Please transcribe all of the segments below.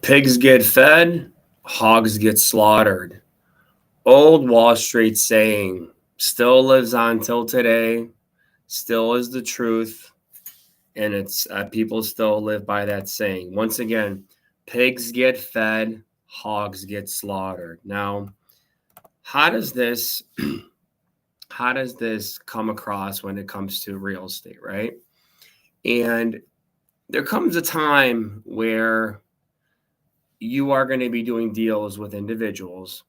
Pigs get fed, hogs get slaughtered. Old Wall Street saying still lives on till today, still is the truth, and it's people still live by that saying. Once again, pigs get fed, hogs get slaughtered. Now, how does this how does this come across when it comes to real estate, right? And there comes a time where you are going to be doing deals with individuals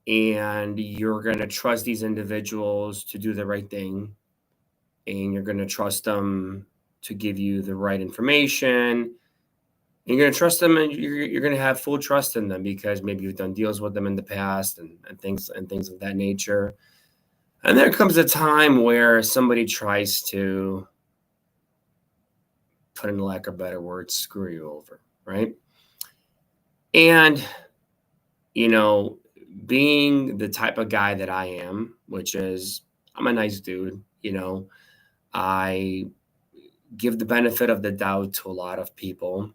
and you're going to trust these individuals to do the right thing, and you're going to trust them to give you the right information. You're going to trust them, and you're going to have full trust in them because maybe you've done deals with them in the past and things of that nature. And there comes a time where somebody tries to, put in lack of better words, screw you over, right? And, you know, being the type of guy that I am, which is I'm a nice dude, I give the benefit of the doubt to a lot of people,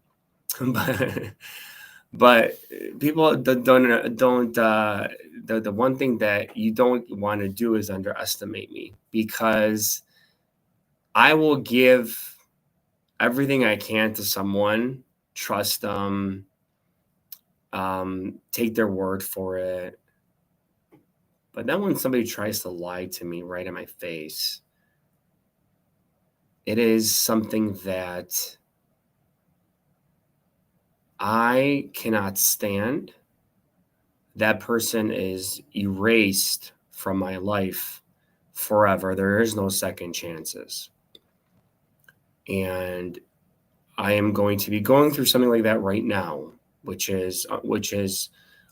but people don't the one thing that you don't want to do is underestimate me, because I will give everything I can to someone, trust them, take their word for it. But then when somebody tries to lie to me right in my face, it is something that I cannot stand. That person is erased from my life forever. There is no second chances. And I am going to be going through something like that right now, which is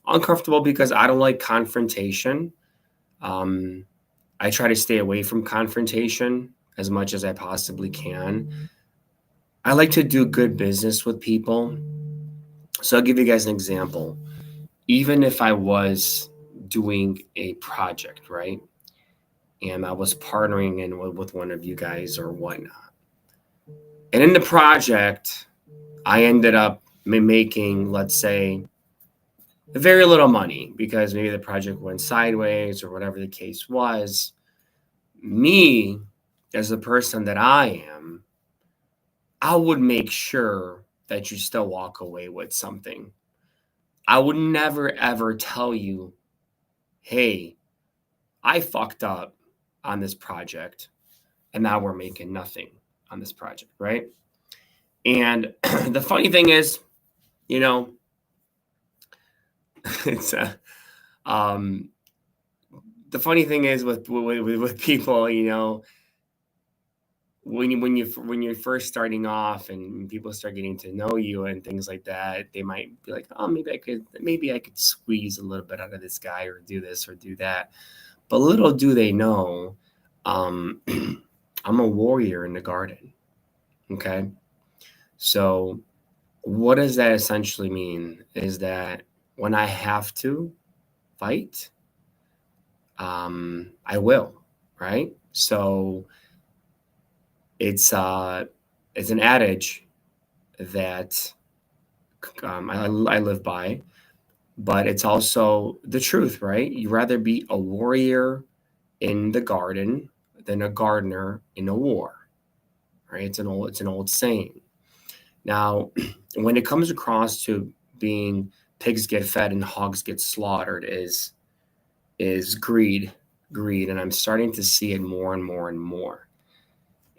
uncomfortable because I don't like confrontation. I try to stay away from confrontation as much as I possibly can. I like to do good business with people. So I'll give you guys an example. Even if I was doing a project, right? And I was partnering in with one of you guys or whatnot. And in the project, I ended up making, let's say, very little money because maybe the project went sideways or whatever the case was. Me, as the person that I am, I would make sure that you still walk away with something. I would never, ever tell you, hey, I fucked up on this project and now we're making nothing on this project, right? And the funny thing is, it's the funny thing is with people, when you're first starting off and people start getting to know you and things like that, they might be like, oh, maybe I could squeeze a little bit out of this guy or do this or do that. But little do they know, I'm a warrior in the garden. Okay. So what does that essentially mean is that when I have to fight, I will, right? So it's an adage that I live by, but it's also the truth, right? You'd rather be a warrior in the garden than a gardener in a war, right? It's an old saying. Now, when it comes across to being pigs get fed and hogs get slaughtered, is greed, and I'm starting to see it more and more and more.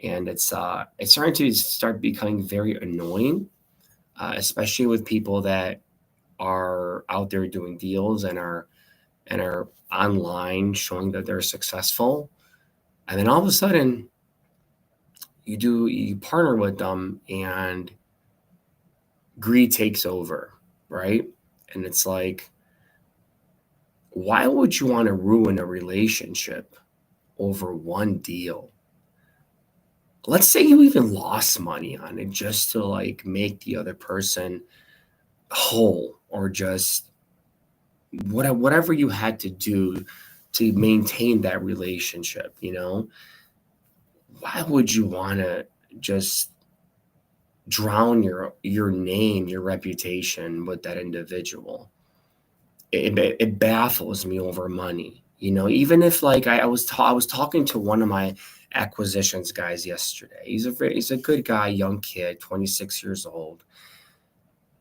And it's starting to start becoming very annoying, especially with people that are out there doing deals and are online showing that they're successful, and then all of a sudden you partner with them and greed takes over, right? And it's like, why would you want to ruin a relationship over one deal? Let's say you even lost money on it just to like make the other person whole, or just whatever you had to do to maintain that relationship. Why would you want to just drown your name, your reputation with that individual. It baffles me over money. Even if like I was talking to one of my acquisitions guys yesterday. He's a good guy, young kid, 26 years old.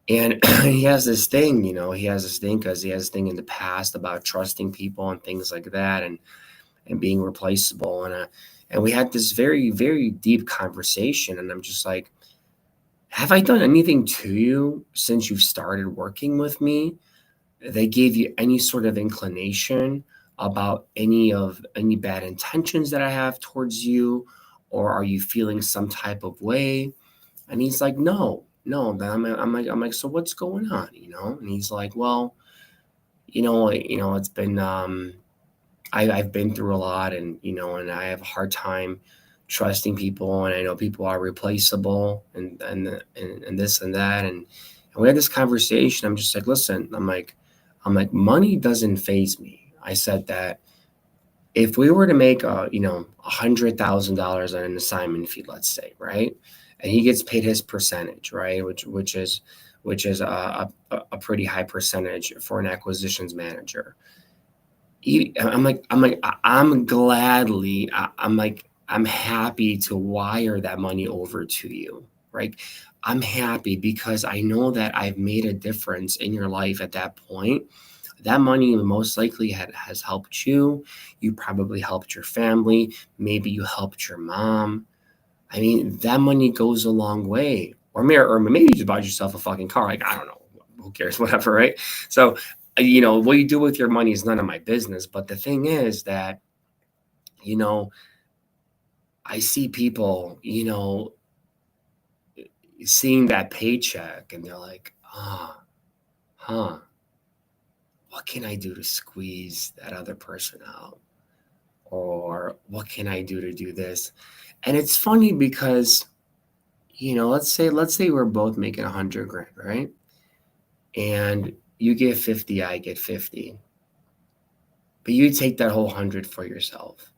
And he has this thing, because he has this thing in the past about trusting people and things like that, and being replaceable. And we had this very, very deep conversation. And I'm just like, have I done anything to you since you've started working with me? They gave you any sort of inclination about any bad intentions that I have towards you, or are you feeling some type of way? And he's like, no, no. Then I'm like, so what's going on? And he's like, well, it's been I've been through a lot, and I have a hard time trusting people, and I know people are replaceable, and this and that, and we had this conversation. I'm just like, listen, I'm like, money doesn't faze me. I said that if we were to make $100,000 on an assignment fee, let's say, right, and he gets paid his percentage, right, which is a pretty high percentage for an acquisitions manager. I'm gladly, I'm happy to wire that money over to you, right? I'm happy because I know that I've made a difference in your life at that point. That money most likely has helped you. You probably helped your family. Maybe you helped your mom. I mean, that money goes a long way. Or maybe you just bought yourself a fucking car. Like, I don't know. Who cares? Whatever, right? So, what you do with your money is none of my business. But the thing is that, you know, I see people, seeing that paycheck and they're like, huh, what can I do to squeeze that other person out? Or what can I do to do this? And it's funny because, let's say we're both making 100 grand, right? And you get 50, I get 50. But you take that whole 100 for yourself.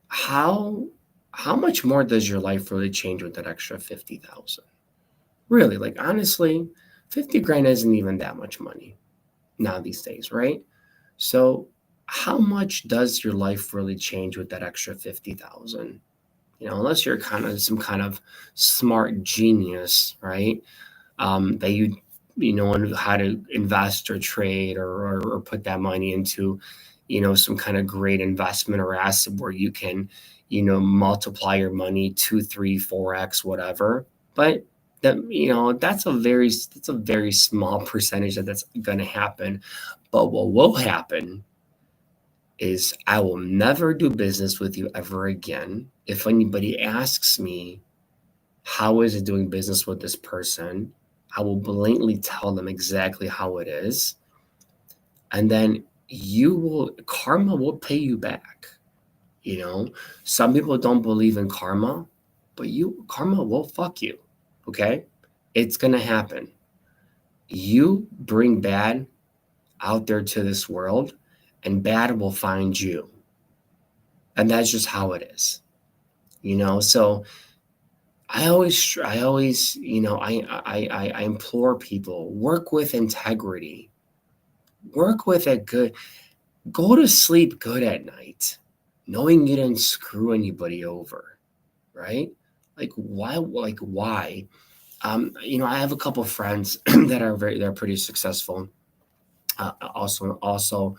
How how much more does your life really change with that extra 50,000? Really, like honestly, 50 grand isn't even that much money now these days, right? So how much does your life really change with that extra 50,000? Unless you're kind of some kind of smart genius, right? That you know how to invest or trade, or put that money into some kind of great investment or asset where you can multiply your money 2, 3, 4x, whatever. But that's a very small percentage that's going to happen. But what will happen is I will never do business with you ever again. If anybody asks me, how is it doing business with this person? I will blatantly tell them exactly how it is. And then karma will pay you back. Some people don't believe in karma, but karma will fuck you. Okay. It's going to happen. You bring bad out there to this world, and bad will find you. And that's just how it is. So I always, I implore people, work with integrity, work with it good, go to sleep good at night, knowing you didn't screw anybody over, right? Like why? I have a couple friends they're pretty successful, also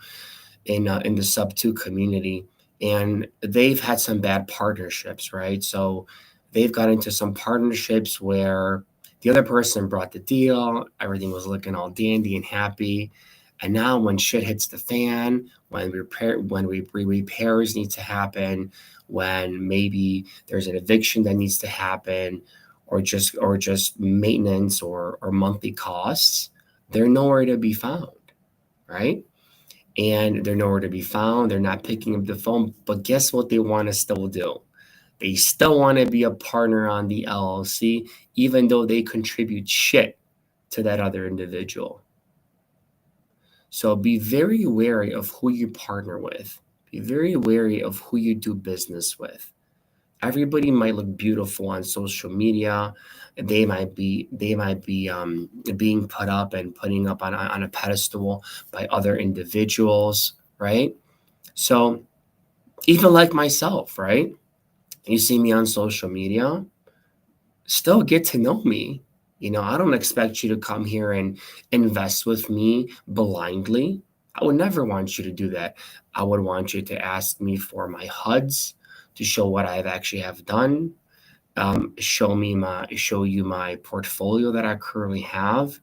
in the sub two community, and they've had some bad partnerships, right? So they've got into some partnerships where the other person brought the deal, everything was looking all dandy and happy, and now when shit hits the fan, when repairs need to happen, when maybe there's an eviction that needs to happen, or just maintenance or monthly costs, they're nowhere to be found, right? And they're nowhere to be found. They're not picking up the phone. But guess what they want to still do? They still want to be a partner on the LLC, even though they contribute shit to that other individual. So be very wary of who you partner with. Be very wary of who you do business with. Everybody might look beautiful on social media. They might be being put up and putting up on a pedestal by other individuals, right? So even like myself, right? You see me on social media, still get to know me. I don't expect you to come here and invest with me blindly. I would never want you to do that. I would want you to ask me for my HUDs to show what I've actually have done. Show you my portfolio that I currently have,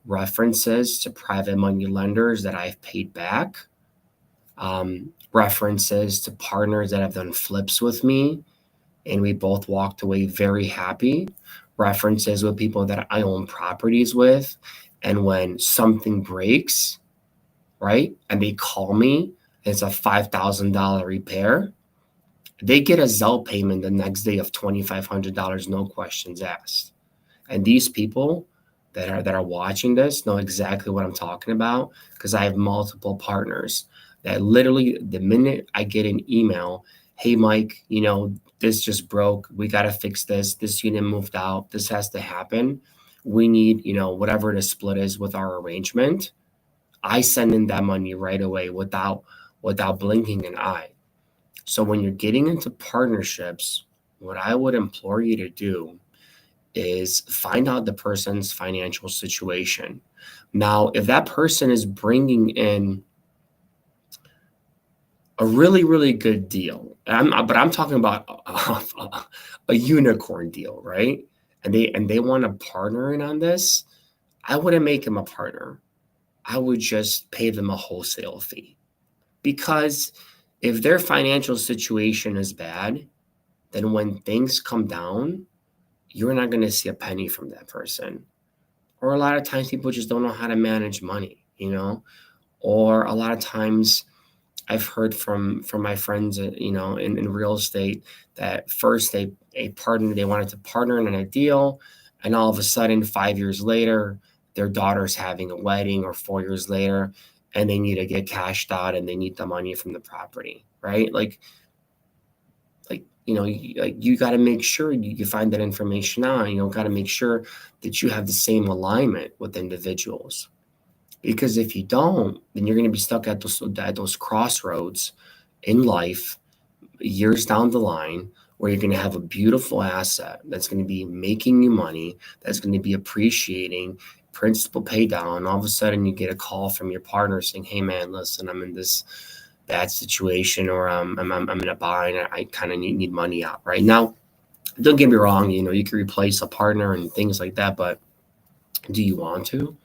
references to private money lenders that I've paid back, references to partners that have done flips with me and we both walked away very happy. References with people that I own properties with. And when something breaks, right, and they call me, it's a $5,000 repair, they get a Zelle payment the next day of $2,500, no questions asked. And these people that are watching this know exactly what I'm talking about because I have multiple partners that literally the minute I get an email, hey Mike, this just broke. We got to fix this. This unit moved out. This has to happen. We need, whatever the split is with our arrangement. I send in that money right away without blinking an eye. So when you're getting into partnerships, what I would implore you to do is find out the person's financial situation. Now, if that person is bringing in a really, really good deal, but I'm talking about a unicorn deal, right? And they want to partner in on this, I wouldn't make them a partner. I would just pay them a wholesale fee because if their financial situation is bad, then when things come down, you're not going to see a penny from that person. Or a lot of times people just don't know how to manage money, or a lot of times I've heard from my friends, in real estate that first they wanted to partner in a deal, and all of a sudden 5 years later, their daughter's having a wedding, or 4 years later, and they need to get cashed out and they need the money from the property, right? You got to make sure you find that information out. Got to make sure that you have the same alignment with individuals. Because if you don't, then you're going to be stuck at those crossroads in life years down the line where you're going to have a beautiful asset that's going to be making you money, that's going to be appreciating, principal pay down. All of a sudden you get a call from your partner saying, hey man, listen, I'm in this bad situation, or I'm in a bind. I kind of need money out right now. Don't get me wrong, you can replace a partner and things like that, but do you want to?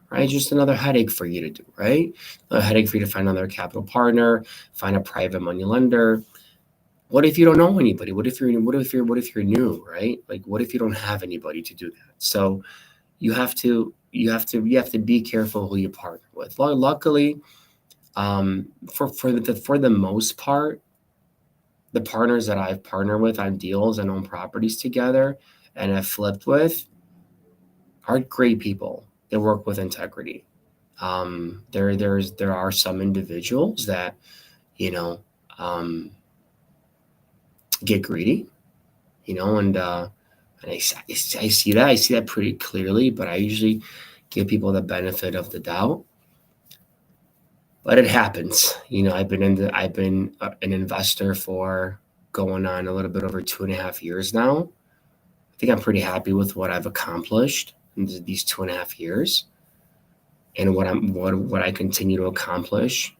Right? Just another headache for you to do, right? A headache for you to find another capital partner, find a private money lender. What if you don't know anybody? What if you're new, right? Like what if you don't have anybody to do that? So you have to be careful who you partner with. Luckily, for the most part, the partners that I've partnered with on deals and own properties together and have flipped with are great people. They work with integrity. There are some individuals that, um, get greedy, and I see that pretty clearly, but I usually give people the benefit of the doubt. But it happens. I've been an investor for going on a little bit over 2.5 years now. I think I'm pretty happy with what I've accomplished in these 2.5 years, and what I continue to accomplish,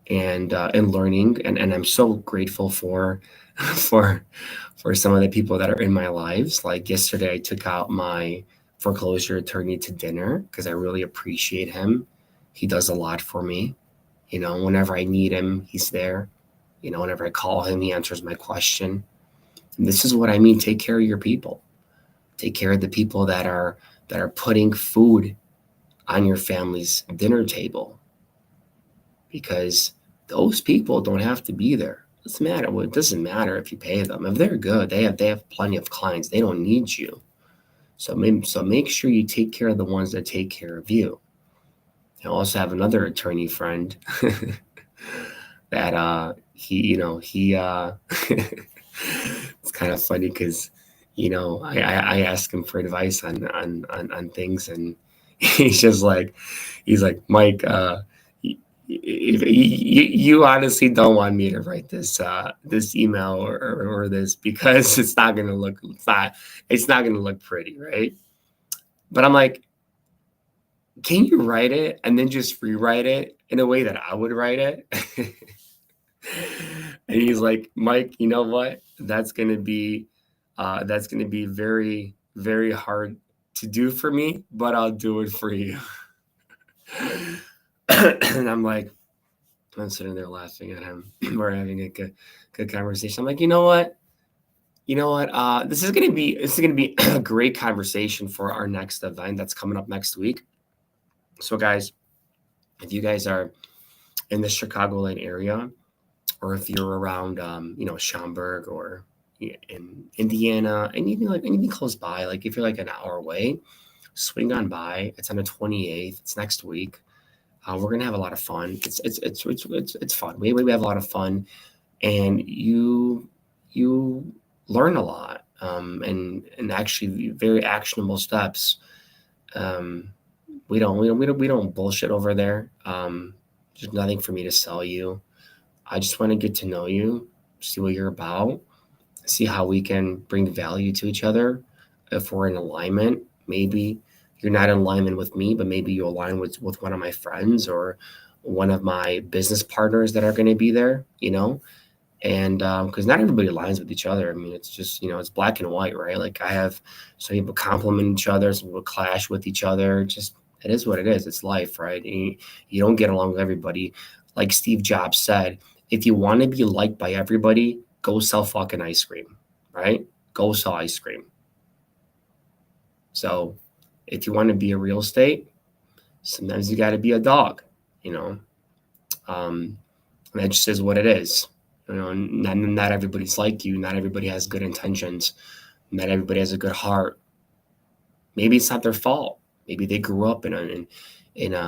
and learning, and I'm so grateful for for some of the people that are in my lives. Like yesterday, I took out my foreclosure attorney to dinner because I really appreciate him. He does a lot for me. Whenever I need him, he's there. Whenever I call him, he answers my question. And this is what I mean. Take care of your people. Take care of the people that are putting food on your family's dinner table, because those people don't have to be there. It doesn't matter. Well, it doesn't matter if you pay them. If they're good, they have plenty of clients. They don't need you. So make sure you take care of the ones that take care of you. I also have another attorney friend that it's kind of funny because, I ask him for advice on things, and he's just like, Mike, you honestly don't want me to write this email or this, because it's not gonna look pretty, right? But I'm like, can you write it and then just rewrite it in a way that I would write it? And he's like, Mike, you know what? That's gonna be very, very hard to do for me, but I'll do it for you. And I'm sitting there laughing at him. We're having a good conversation. I'm like, you know what? This is gonna be a great conversation for our next event that's coming up next week. So, guys, if you guys are in the Chicagoland area, or if you're around, Schaumburg, or in Indiana, and even anything close by, like if you're like an hour away, swing on by. It's on the 28th. It's next week. We're gonna have a lot of fun. It's fun. We have a lot of fun, and you learn a lot, and actually very actionable steps. Um, we don't bullshit over there. There's nothing for me to sell you. I just want to get to know you, see what you're about, see how we can bring value to each other. If we're in alignment, maybe you're not in alignment with me, but maybe you align with one of my friends or one of my business partners that are going to be there, and because not everybody aligns with each other. I mean, it's just, it's black and white, right? Like, I have some people compliment each other, some people clash with each other. Just, it is what it is. It's life, right? And you don't get along with everybody. Like Steve Jobs said, if you want to be liked by everybody, go sell fucking ice cream, right? Go sell ice cream. So if you want to be a real estate, sometimes you got to be a dog, and that just is what it is. Not everybody's like you. Not everybody has good intentions. Not everybody has a good heart. Maybe it's not their fault. Maybe they grew up in a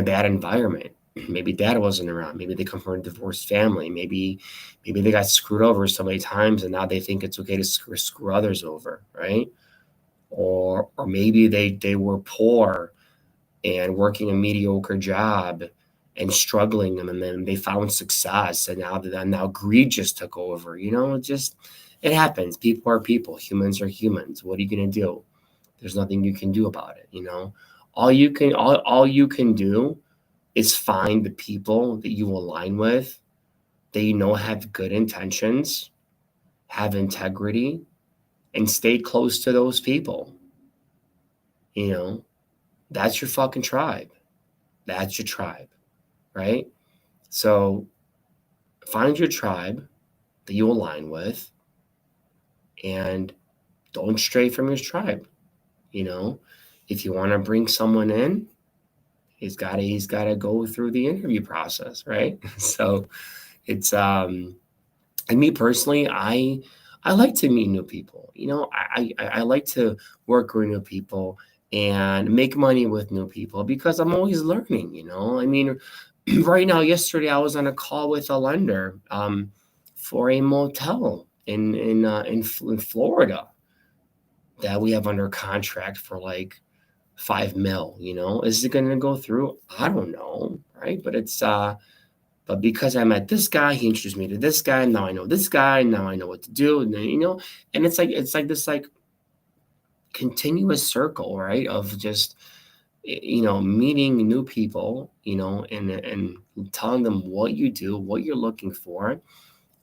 bad environment. Maybe dad wasn't around. Maybe they come from a divorced family. Maybe they got screwed over so many times, and now they think it's okay to screw others over, right? Or maybe they were poor and working a mediocre job and struggling, and then they found success, and now greed just took over. It happens. People are people. Humans are humans. What are you gonna do? There's nothing you can do about it. All you can do is find the people that you align with, that have good intentions, have integrity, and stay close to those people. That's your fucking tribe. That's your tribe, right? So find your tribe that you align with, and don't stray from your tribe. If you want to bring someone in, he's got to go through the interview process, right? So it's and me personally, I like to meet new people. I like to work with new people and make money with new people, because I'm always learning. I mean, right now, yesterday I was on a call with a lender, for a motel in Florida that we have under contract for like 5 mil. Is it going to go through? I don't know, right? But because I met this guy, he introduced me to this guy. Now I know this guy. Now I know what to do. And then, and it's like this continuous circle, right? Of just, meeting new people, and telling them what you do, what you're looking for,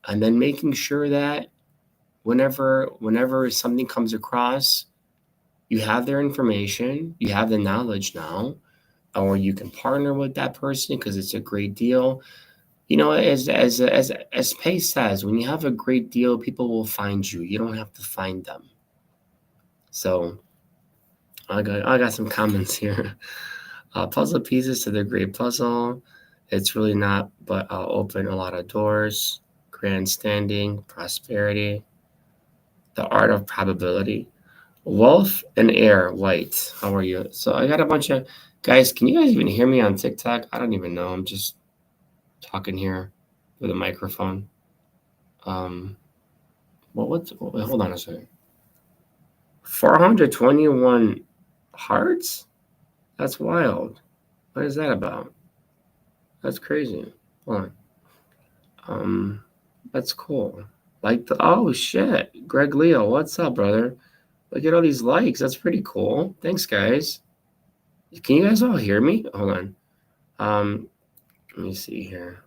and then making sure that whenever something comes across, you have their information, you have the knowledge now, or you can partner with that person because it's a great deal. As Pace says, when you have a great deal, people will find you. You don't have to find them. So I got some comments here. Puzzle pieces to the great puzzle. It's really not, but I'll open a lot of doors. Grandstanding, prosperity, the art of probability, wealth and air. White. How are you? So I got a bunch of guys. Can you guys even hear me on TikTok? I don't even know. I'm just talking here. with a microphone. Wait, hold on a second. 421 hearts? That's wild. What is that about? That's crazy. Hold on. That's cool. Like oh shit. Greg Leo, what's up, brother? Look at all these likes. That's pretty cool. Thanks, guys. Can you guys all hear me? Hold on. Let me see here.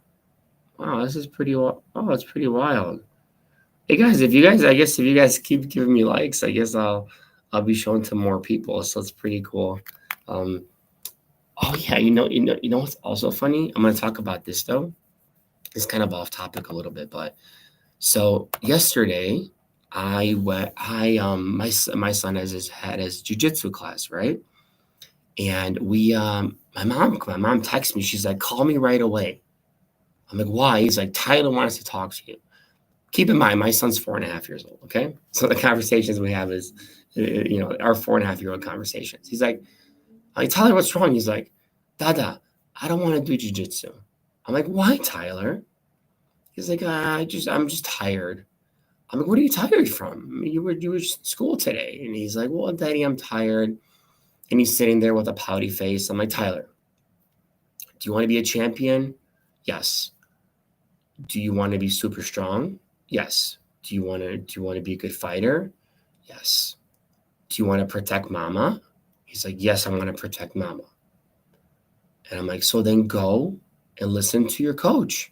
Wow, this is pretty oh, it's pretty wild. Hey guys, if you guys keep giving me likes, I guess I'll be shown to more people. So it's pretty cool. Um, oh yeah, you know what's also funny? I'm gonna talk about this though. It's kind of off topic a little bit, but so yesterday my son had his jujitsu class, right? And my mom texted me. She's like, call me right away. I'm like, why? He's like, Tyler wants to talk to you. Keep in mind, my son's 4.5 years old. Okay, so the conversations we have is, our 4.5-year-old conversations. He's like, Tyler, what's wrong? He's like, Dada, I don't want to do jujitsu. I'm like, why, Tyler? He's like, I'm just tired. I'm like, what are you tired from? You were just in school today. And he's like, well, Daddy, I'm tired. And he's sitting there with a pouty face. I'm like, Tyler, do you want to be a champion? Yes. Do you want to be super strong? Yes. Do you want to be a good fighter? Yes. Do you want to protect mama? He's like, yes, I want to protect mama. And I'm like, so then go and listen to your coach.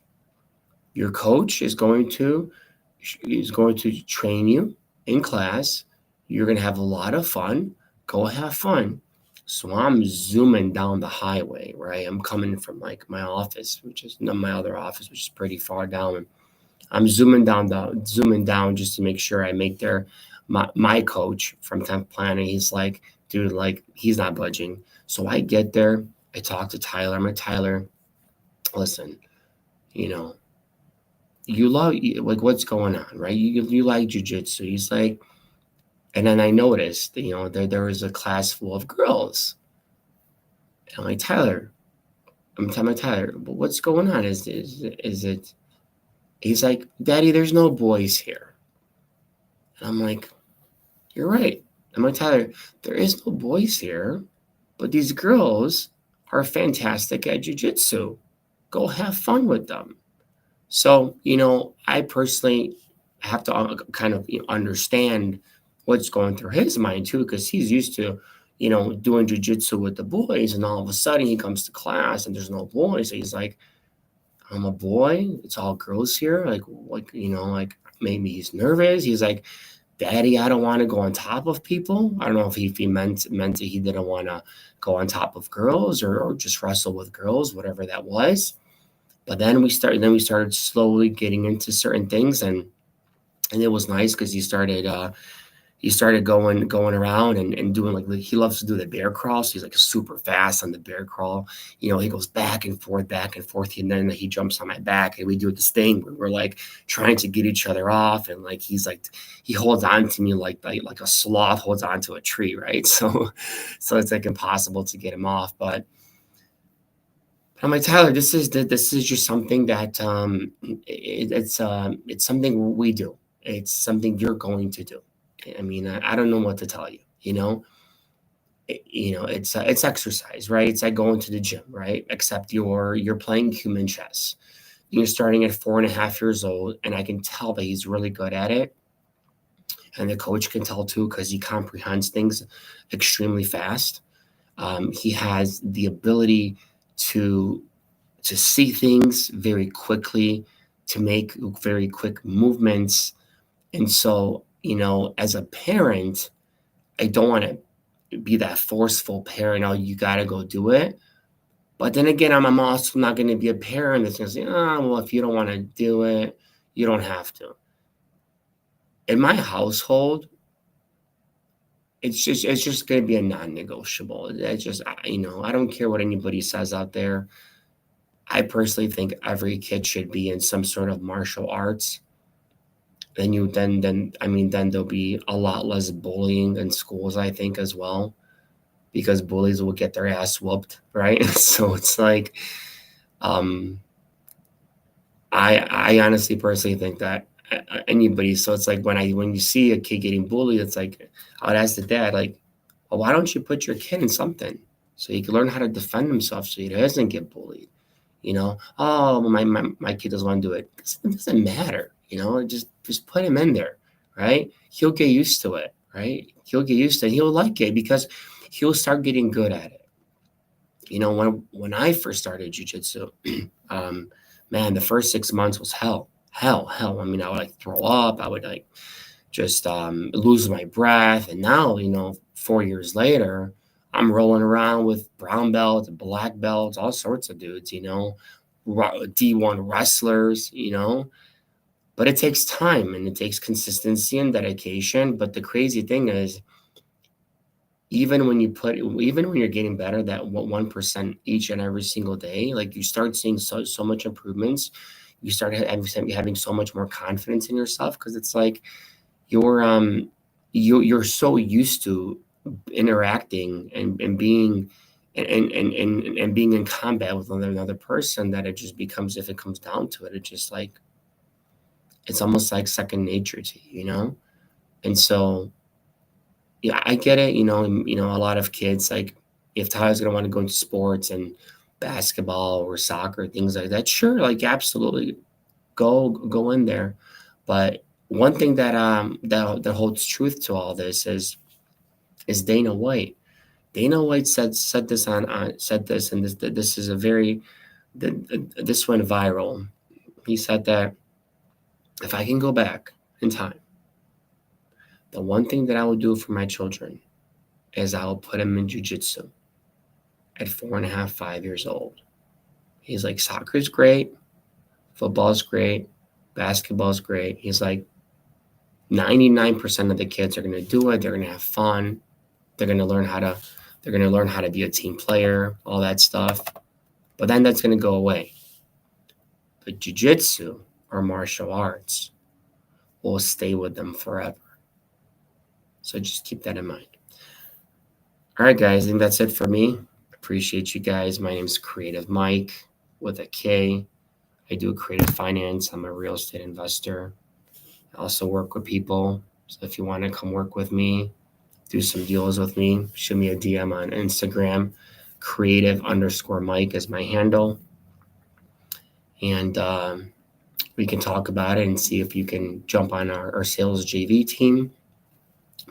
Your coach is going to train you in class. You're going to have a lot of fun. Go have fun. So I'm zooming down the highway, right? I'm coming from like my office, which is not my other office, which is pretty far down. I'm zooming down just to make sure I make there. My coach from 10th Planet, he's like, dude, like he's not budging. So I get there, I talk to Tyler. I'm like, Tyler, listen, you know, you love like what's going on, right? You like jujitsu. He's like, and then I noticed, there was a class full of girls. And I'm like, Tyler, I'm telling Tyler, but what's going on? Is it? He's like, Daddy, there's no boys here. And I'm like, you're right. I'm like, Tyler, there is no boys here, but these girls are fantastic at jujitsu. Go have fun with them. So, I personally have to kind of understand what's going through his mind too, because he's used to, doing jujitsu with the boys, and all of a sudden he comes to class and there's no boys. So he's like, I'm a boy. It's all girls here. Like maybe he's nervous. He's like, Daddy, I don't want to go on top of people. I don't know if he meant that he didn't want to go on top of girls or just wrestle with girls, whatever that was. But then we started slowly getting into certain things, and it was nice because he started going around and doing like he loves to do the bear crawl. So he's like super fast on the bear crawl. He goes back and forth, and then he jumps on my back, and we do this thing where we're like trying to get each other off, and like he holds on to me like a sloth holds onto a tree, right? So it's like impossible to get him off. But I'm like, Tyler, this is just something that it's something we do. It's something you're going to do. I mean, I don't know what to tell you. It's exercise, right? It's like going to the gym, right? Except you're playing human chess. You're starting at 4.5 years old, and I can tell that he's really good at it. And the coach can tell too, because he comprehends things extremely fast. He has the ability to see things very quickly, to make very quick movements. And so, as a parent, I don't want to be that forceful parent. Oh, you got to go do it. But then again, I'm also not going to be a parent that's going to say, oh, well, if you don't want to do it, you don't have to. In my household, it's just going to be a non-negotiable. It's just, I don't care what anybody says out there. I personally think every kid should be in some sort of martial arts. Then there'll be a lot less bullying in schools, I think, as well, because bullies will get their ass whooped, right? So it's like, um, I honestly personally think that anybody. So it's like when you see a kid getting bullied, it's like I would ask the dad like, well, why don't you put your kid in something so he can learn how to defend himself so he doesn't get bullied? Oh, well, my kid doesn't want to do it. It doesn't matter. Just put him in there, right? He'll get used to it, right? He'll get used to it. He'll like it because he'll start getting good at it. When I first started jujitsu, um, man, the first 6 months was hell. I mean, I would like throw up. I would like just lose my breath. And now, 4 years later, I'm rolling around with brown belts, black belts, all sorts of dudes, D1 wrestlers, But it takes time and it takes consistency and dedication. But the crazy thing is, even when you're getting better, that 1% each and every single day, like you start seeing so much improvements. You start having so much more confidence in yourself because it's like you're you're so used to interacting and being and being in combat with another person that it just becomes, if it comes down to it, it's just like it's almost like second nature to you. And so yeah, I get it. A lot of kids, like, if Tyler's gonna want to go into sports and basketball or soccer, things like that, sure, like, absolutely, go in there. But one thing that holds truth to all this is Dana White. Dana White said this said this, and this is a very this went viral. He said that if I can go back in time, the one thing that I will do for my children is I will put them in jujitsu at 4.5, 5 years old. He's like, soccer's great, football's great, basketball's great. He's like, 99% of the kids are going to do it. They're going to have fun. They're going to learn how to be a team player, all that stuff. But then that's going to go away. But jiu-jitsu or martial arts will stay with them forever. So just keep that in mind. All right, guys, I think that's it for me. Appreciate you guys. My name's Kreative Mike with a K. I do creative finance. I'm a real estate investor. I also work with people. So if you want to come work with me, do some deals with me, shoot me a DM on Instagram. Kreative_Mike is my handle. And we can talk about it and see if you can jump on our sales JV team,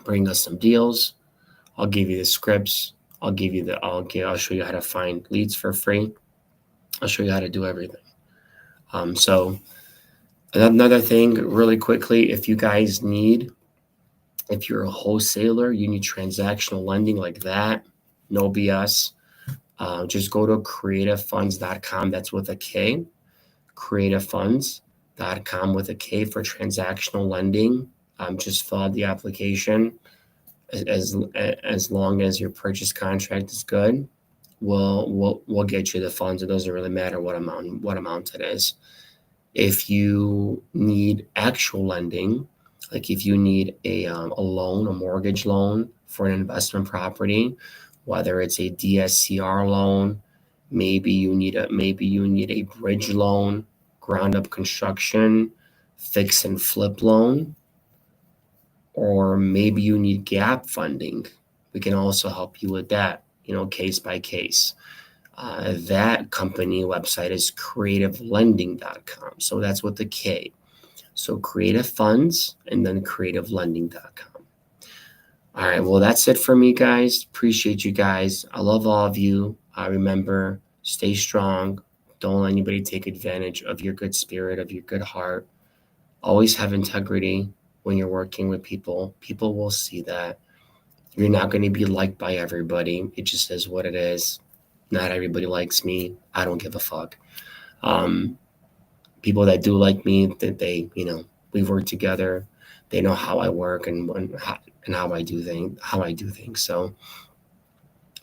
bring us some deals. I'll give you the scripts. I'll show you how to find leads for free. I'll show you how to do everything. So another thing really quickly, if you're a wholesaler, you need transactional lending like that, no BS. Just go to creativefunds.com. That's with a K. Creativefunds.com with a K for transactional lending. Just fill out the application. As long as your purchase contract is good, we'll get you the funds. It doesn't really matter what amount it is. If you need actual lending, like if you need a loan, a mortgage loan for an investment property, whether it's a DSCR loan, maybe you need a bridge loan, ground up construction, fix and flip loan, or maybe you need gap funding. We can also help you with that, case by case. That company website is creativelending.com. So that's with the K. So Creative Funds and then creativelending.com. All right. Well, that's it for me, guys. Appreciate you guys. I love all of you. Remember, stay strong. Don't let anybody take advantage of your good spirit, of your good heart. Always have integrity when you're working with people. People will see that. You're not going to be liked by everybody. It just is what it is. Not everybody likes me. I don't give a fuck. People that do like me, that we've worked together. They know how I work and how I do things. So,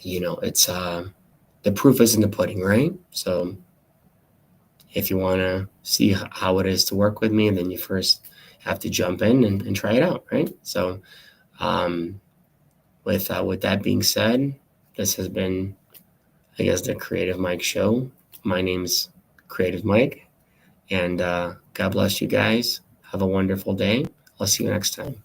it's the proof is in the pudding, right? So, if you want to see how it is to work with me, then you first have to jump in and try it out, right? So, with that being said, this has been, I guess, the Creative Mike Show. My name's Creative Mike, And God bless you guys. Have a wonderful day. I'll see you next time.